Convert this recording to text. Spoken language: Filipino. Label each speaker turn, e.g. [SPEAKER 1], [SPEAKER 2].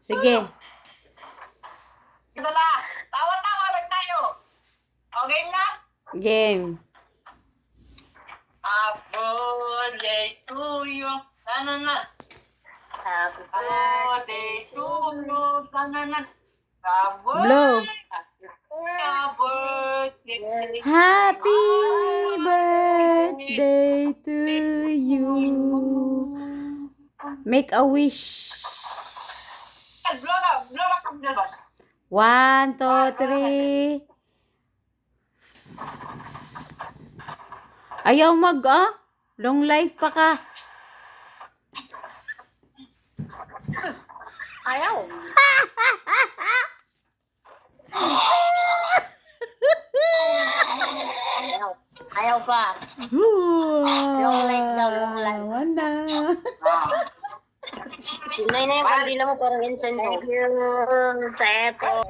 [SPEAKER 1] Sige.
[SPEAKER 2] Ito na. Tawa-tawa lang tayo. Okay na?
[SPEAKER 1] Game.
[SPEAKER 2] Happy birthday to you. Sana na. Happy birthday to you. Sana na.
[SPEAKER 1] Blow. Happy birthday to you. Make a wish.
[SPEAKER 2] Blow na. Blow na. Blow na.
[SPEAKER 1] 1, 2, 3. Ayaw long life pa ka.
[SPEAKER 2] Ayaw. Ayaw pa. Long life daw, long life.
[SPEAKER 1] Wala.
[SPEAKER 2] Nay, yung kandila mo parang incense. Thank you, Sepo.